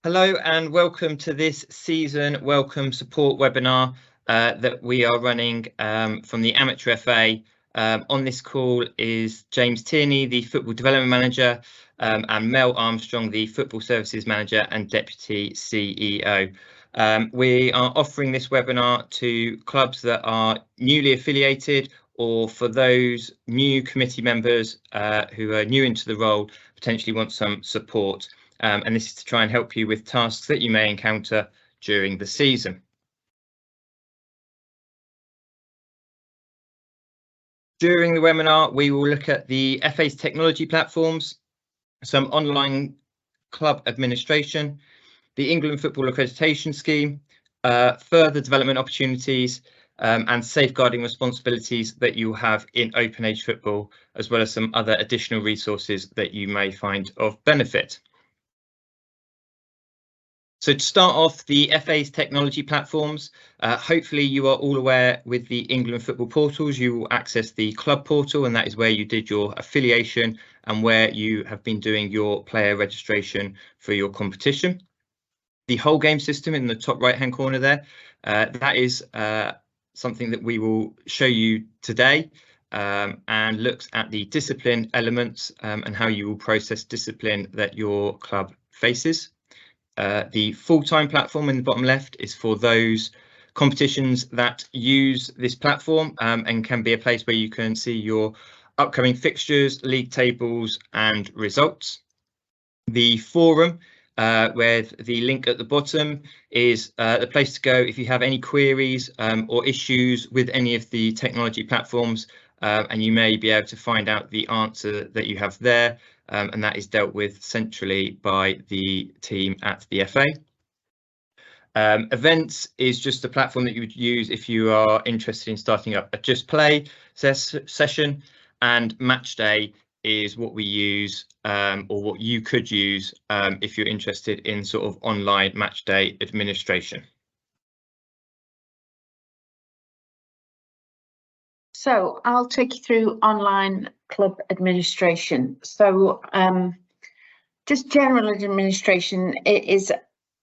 Hello and welcome to this season welcome support webinar that we are running from the Amateur FA. On this call is James Tierney, the Football Development Manager, and Mel Armstrong, the Football Services Manager and Deputy CEO. We are offering this webinar to clubs that are newly affiliated or for those new committee members who are new into the role, potentially want some support. And this is to try and help you with tasks that you may encounter during the season. During the webinar, we will look at the FA's technology platforms, some online club administration, the England Football Accreditation Scheme, further development opportunities, and safeguarding responsibilities that you have in open age football, as well as some other additional resources that you may find of benefit. So to start off, the FA's technology platforms, hopefully you are all aware with the England football portals, you will access the club portal, and that is where you did your affiliation and where you have been doing your player registration for your competition. The whole game system in the top right hand corner there, that is something that we will show you today, and looks at the discipline elements and how you will process discipline that your club faces. The full-time platform in the bottom left is for those competitions that use this platform and can be a place where you can see your upcoming fixtures, league tables and results. The forum, where the link at the bottom is the place to go if you have any queries or issues with any of the technology platforms, and you may be able to find out the answer that you have there. And that is dealt with centrally by the team at the FA. Events is just a platform that you would use if you are interested in starting up a Just Play session, and Match Day is what we use, or what you could use if you're interested in sort of online match day administration. So I'll take you through online club administration. So just general administration, it is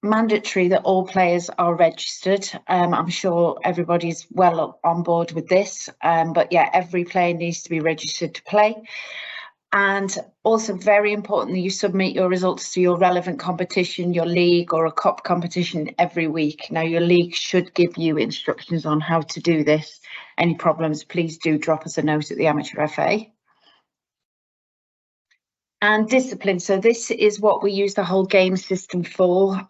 mandatory that all players are registered. I'm sure everybody's well on board with this, but yeah, every player needs to be registered to play. And also very important that you submit your results to your relevant competition, your league or a cup competition every week. Now your league should give you instructions on how to do this. Any problems, please do drop us a note at the Amateur FA. And discipline, so this is what we use the whole game system for.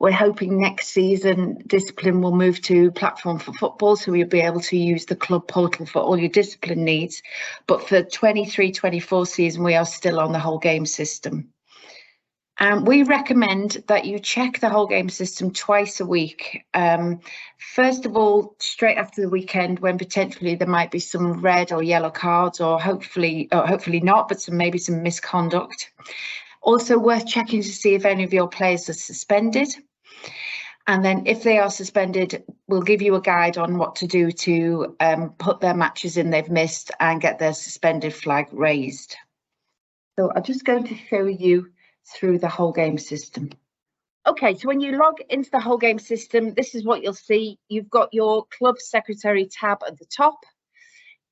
We're hoping next season discipline will move to platform for football, so we'll be able to use the club portal for all your discipline needs. But for 23-24 season, we are still on the whole game system. We recommend that you check the whole game system twice a week. First of all, straight after the weekend, when potentially there might be some red or yellow cards, or hopefully not, but maybe some misconduct. Also worth checking to see if any of your players are suspended. And then if they are suspended, we'll give you a guide on what to do to put their matches in they've missed and get their suspended flag raised. So I'm just going to show you through the whole game system. Okay, so when you log into the whole game system, this is what you'll see. You've got your club secretary tab at the top,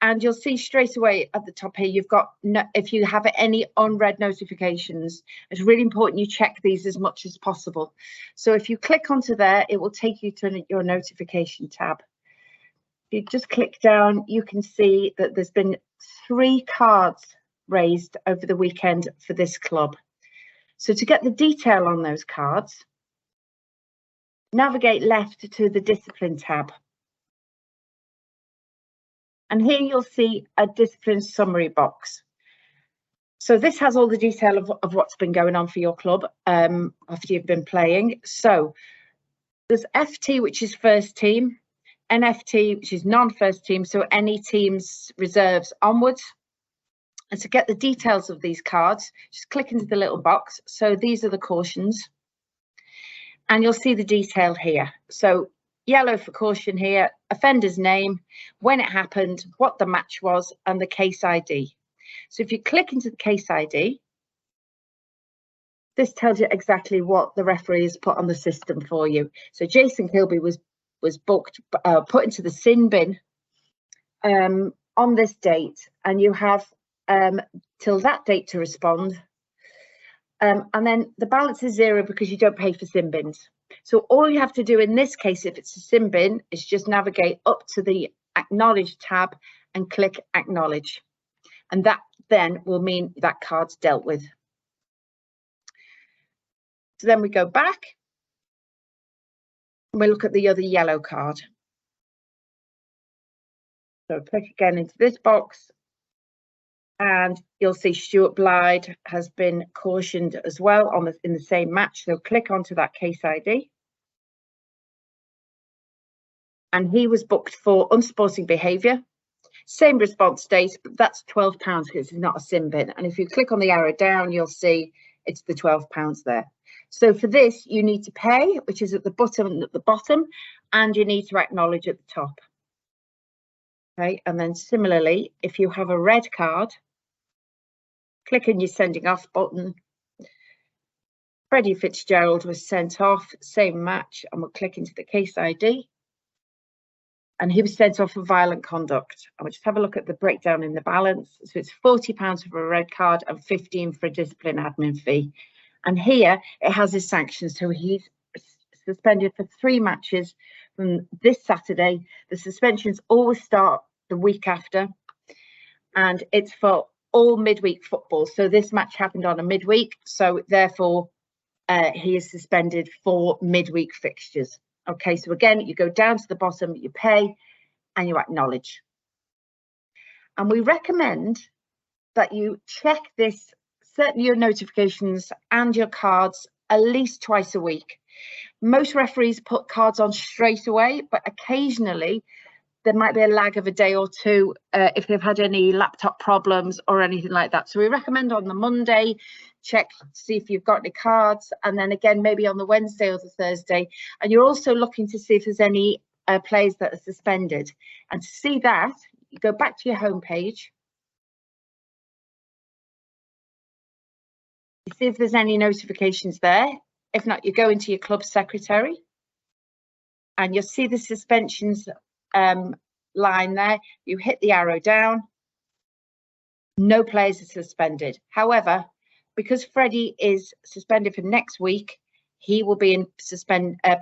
and you'll see straight away at the top here, you've got, if you have any unread notifications, it's really important you check these as much as possible. So if you click onto there, it will take you to your notification tab. If you just click down, you can see that there's been 3 cards raised over the weekend for this club. So to get the detail on those cards, navigate left to the discipline tab. And here you'll see a discipline summary box. So this has all the detail of what's been going on for your club after you've been playing. So there's FT, which is first team, NFT, which is non-first team, so any teams reserves onwards. And to get the details of these cards, just click into the little box. So these are the cautions, and you'll see the detail here. So yellow for caution here, offender's name, when it happened, what the match was, and the case ID. So if you click into the case ID, this tells you exactly what the referee has put on the system for you. So Jason Kilby was booked, put into the sin bin on this date, and you have till that date to respond. And then the balance is 0 because you don't pay for sin bins. So all you have to do in this case, if it's a sin bin, is just navigate up to the Acknowledge tab and click Acknowledge. And that then will mean that card's dealt with. So then we go back and we look at the other yellow card. So click again into this box, and you'll see Stuart Blyde has been cautioned as well in the same match. So click onto that case ID. And he was booked for unsporting behaviour. Same response date, but that's £12 because it's not a sin bin. And if you click on the arrow down, you'll see it's the £12 there. So for this, you need to pay, which is at the bottom and at the bottom, and you need to acknowledge at the top. Okay, and then similarly, if you have a red card, click on your sending off button. Freddie Fitzgerald was sent off, same match, and we'll click into the case ID. And he was sent off for violent conduct. And we'll just have a look at the breakdown in the balance. So it's £40 for a red card and 15 for a discipline admin fee. And here it has his sanctions. So he's suspended for 3 matches from this Saturday. The suspensions always start the week after, and it's for all midweek football. So this match happened on a midweek, so therefore he is suspended for midweek fixtures. Okay, so again, you go down to the bottom, you pay, and you acknowledge. And we recommend that you check this, certainly your notifications and your cards, at least twice a week. Most referees put cards on straight away, but occasionally there might be a lag of a day or two if they've had any laptop problems or anything like that. So we recommend on the Monday, check to see if you've got any cards, and then again maybe on the Wednesday or the Thursday. And you're also looking to see if there's any players that are suspended. And to see that, you go back to your home page. You see if there's any notifications there. If not, you go into your club secretary and you'll see the suspensions line there. You hit the arrow down. No players are suspended. However, because Freddie is suspended for next week, he will be in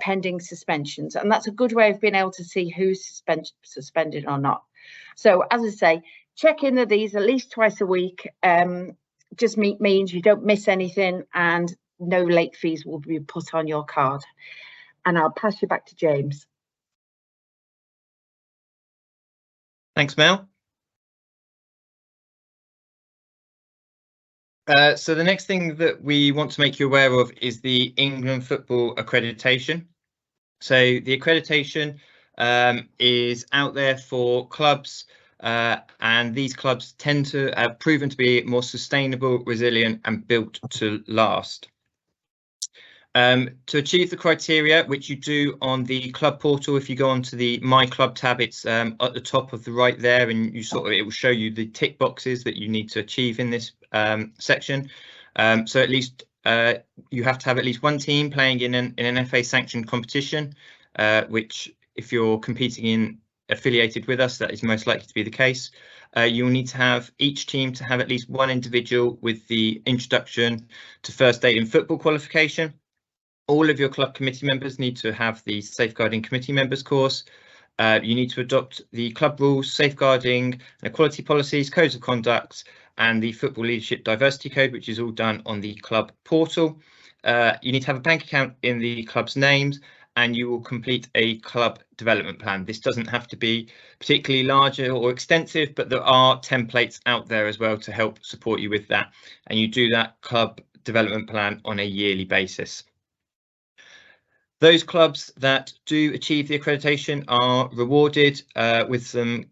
pending suspensions, and that's a good way of being able to see who's suspended or not. So as I say, check in of these at least twice a week. Just means you don't miss anything and no late fees will be put on your card. And I'll pass you back to James. Thanks, Mel. So the next thing that we want to make you aware of is the England Football Accreditation. So the accreditation is out there for clubs, and these clubs tend to have proven to be more sustainable, resilient and built to last. To achieve the criteria, which you do on the club portal, if you go onto the My Club tab, it's at the top of the right there, and you it will show you the tick boxes that you need to achieve in this section. So at least you have to have at least one team playing in an FA sanctioned competition, which if you're competing in affiliated with us, that is most likely to be the case. You'll need to have each team to have at least one individual with the introduction to first aid in football qualification. All of your club committee members need to have the Safeguarding Committee Members course. You need to adopt the club rules, safeguarding and equality policies, codes of conduct, and the Football Leadership Diversity Code, which is all done on the club portal. You need to have a bank account in the club's names, and you will complete a club development plan. This doesn't have to be particularly larger or extensive, but there are templates out there as well to help support you with that. And you do that club development plan on a yearly basis. Those clubs that do achieve the accreditation are rewarded with some,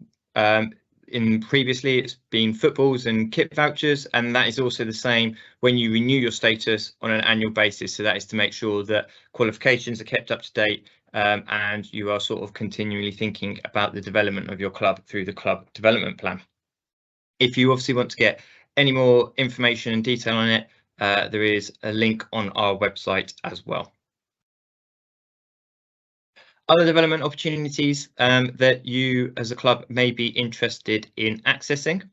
previously it's been footballs and kit vouchers, and that is also the same when you renew your status on an annual basis. So that is to make sure that qualifications are kept up to date, and you are sort of continually thinking about the development of your club through the club development plan. If you obviously want to get any more information and detail on it, there is a link on our website as well. Other development opportunities that you as a club may be interested in accessing.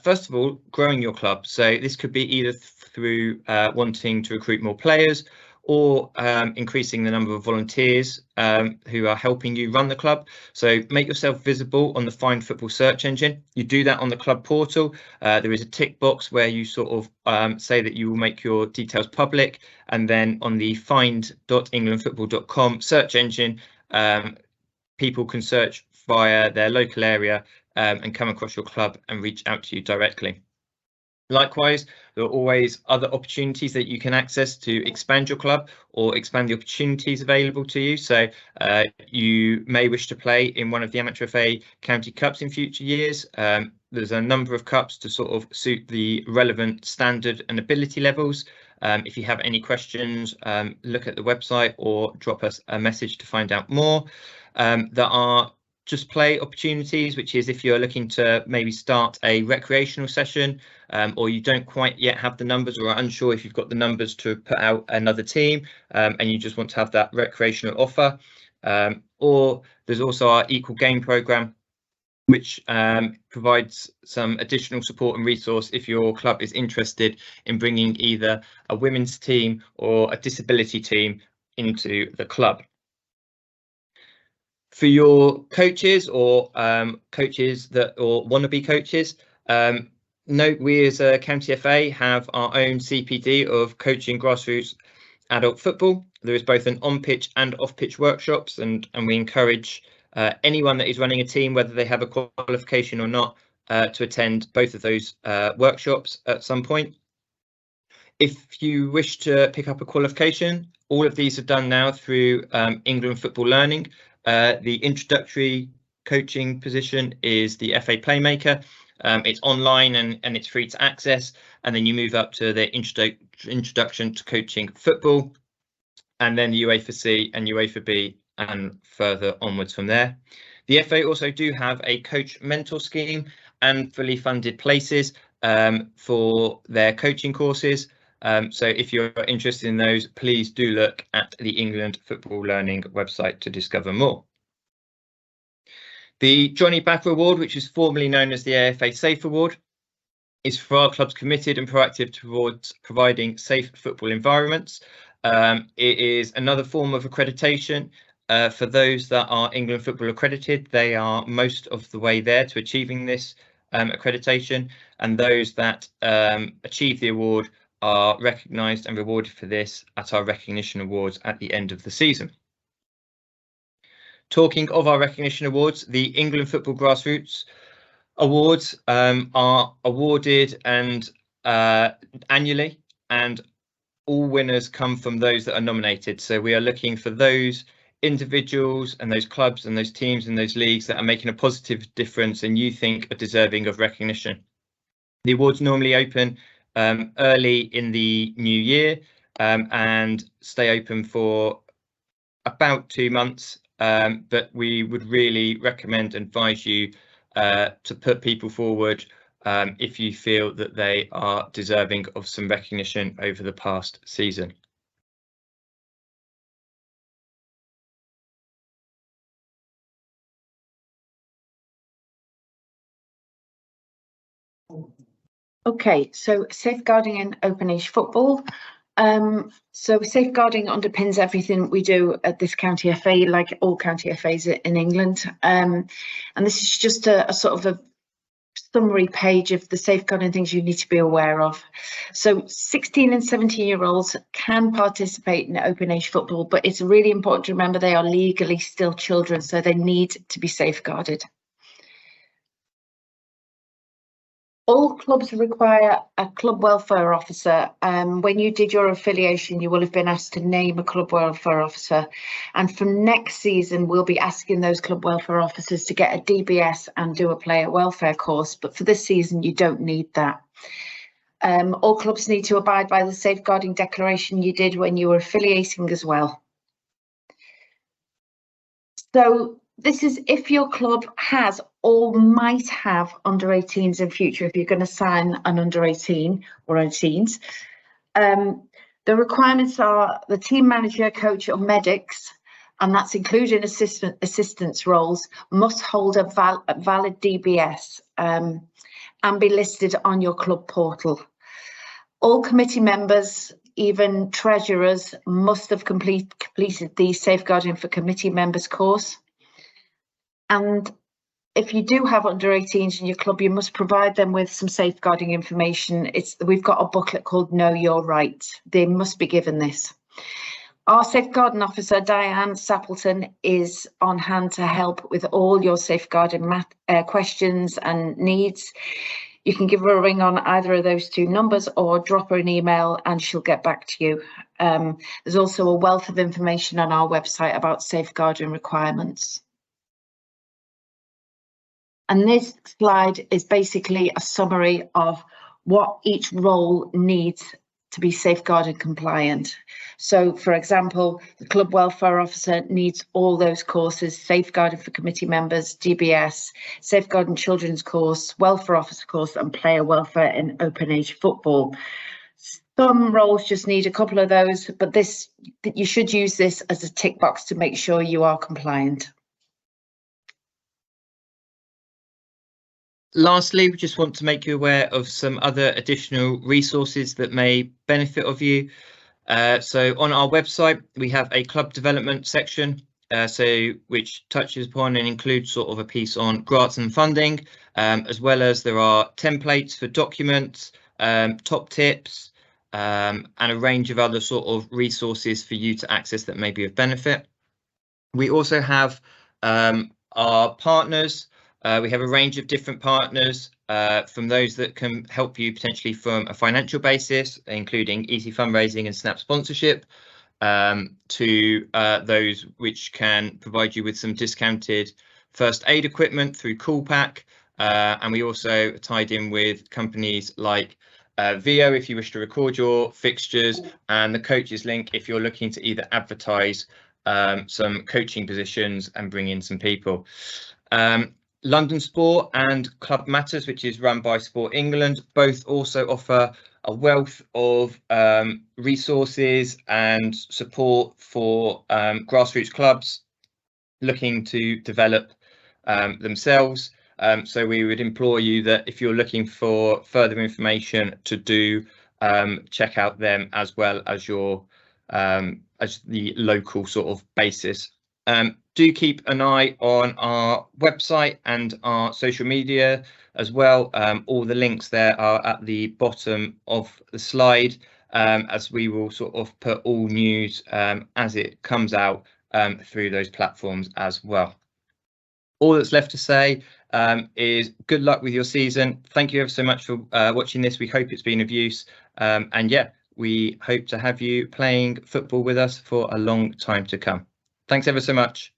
First of all, growing your club. So this could be either through wanting to recruit more players or increasing the number of volunteers who are helping you run the club. So make yourself visible on the Find Football search engine. You do that on the club portal. There is a tick box where you sort of say that you will make your details public, and then on the find.englandfootball.com search engine, people can search via their local area and come across your club and reach out to you directly. Likewise, there are always other opportunities that you can access to expand your club or expand the opportunities available to you. So you may wish to play in one of the Amateur FA County Cups in future years. There's a number of cups to sort of suit the relevant standard and ability levels. If you have any questions, look at the website or drop us a message to find out more. There are Just Play opportunities, which is if you're looking to maybe start a recreational session, or you don't quite yet have the numbers or are unsure if you've got the numbers to put out another team, and you just want to have that recreational offer. Or there's also our Equal Game programme, which provides some additional support and resource if your club is interested in bringing either a women's team or a disability team into the club. For your coaches or coaches that or wannabe coaches, note we as a County FA have our own CPD of coaching grassroots adult football. There is both an on-pitch and off-pitch workshops, and we encourage anyone that is running a team, whether they have a qualification or not, to attend both of those workshops at some point. If you wish to pick up a qualification, all of these are done now through England Football Learning. The introductory coaching position is the FA Playmaker. It's online and it's free to access, and then you move up to the introduction to coaching football, and then the UEFA C and UEFA B, and further onwards from there. The FA also do have a coach mentor scheme and fully funded places for their coaching courses. So if you're interested in those, please do look at the England Football Learning website to discover more. The Johnny Backer Award, which is formerly known as the AFA Safe Award, is for our clubs committed and proactive towards providing safe football environments. It is another form of accreditation. For those that are England Football accredited, they are most of the way there to achieving this accreditation, and those that achieve the award are recognised and rewarded for this at our recognition awards at the end of the season. Talking of our recognition awards, the England Football Grassroots Awards are awarded and annually, and all winners come from those that are nominated. So we are looking for those individuals and those clubs and those teams and those leagues that are making a positive difference and you think are deserving of recognition. The awards normally open early in the new year and stay open for about 2 months, but we would really recommend and advise you to put people forward if you feel that they are deserving of some recognition over the past season. Okay, so safeguarding in open age football. So safeguarding underpins everything we do at this County FA, like all County FAs in England. And this is just a sort of a summary page of the safeguarding things you need to be aware of. So 16 and 17-year-olds can participate in open age football, but it's really important to remember they are legally still children, so they need to be safeguarded. All clubs require a club welfare officer. When you did your affiliation, you will have been asked to name a club welfare officer. And from next season, we'll be asking those club welfare officers to get a DBS and do a player welfare course. But for this season, you don't need that. All clubs need to abide by the safeguarding declaration you did when you were affiliating as well. So This is if your club has or might have under 18s in future, if you're going to sign an under 18 or 18s. The requirements are the team manager, coach or medics, and that's including assistance roles, must hold a valid DBS and be listed on your club portal. All committee members, even treasurers, must have completed the Safeguarding for Committee Members course. And if you do have under 18s in your club, you must provide them with some safeguarding information. We've got a booklet called Know Your Rights. They must be given this. Our safeguarding officer, Diane Sappleton, is on hand to help with all your safeguarding questions and needs. You can give her a ring on either of those two numbers or drop her an email and she'll get back to you. There's also a wealth of information on our website about safeguarding requirements. And this slide is basically a summary of what each role needs to be safeguarding compliant. So, for example, the club welfare officer needs all those courses: safeguarding for committee members, DBS, safeguarding children's course, welfare officer course, and player welfare in open age football. Some roles just need a couple of those, but you should use this as a tick box to make sure you are compliant. Lastly, we just want to make you aware of some other additional resources that may benefit of you. So on our website, we have a club development section, which touches upon and includes sort of a piece on grants and funding, as well as there are templates for documents, top tips, and a range of other sort of resources for you to access that may be of benefit. We also have our partners. We have a range of different partners, from those that can help you potentially from a financial basis, including Easy Fundraising and Snap Sponsorship, to those which can provide you with some discounted first aid equipment through Coolpack. And we also tied in with companies like VIO if you wish to record your fixtures, and the Coaches Link if you're looking to either advertise some coaching positions and bring in some people. London Sport and Club Matters, which is run by Sport England, both also offer a wealth of resources and support for grassroots clubs looking to develop themselves. So we would implore you that if you're looking for further information to do, check out them as well as your as the local sort of basis. Do keep an eye on our website and our social media as well. All the links there are at the bottom of the slide, as we will sort of put all news as it comes out through those platforms as well. All that's left to say is good luck with your season. Thank you ever so much for watching this. We hope it's been of use, and yeah, we hope to have you playing football with us for a long time to come. Thanks ever so much.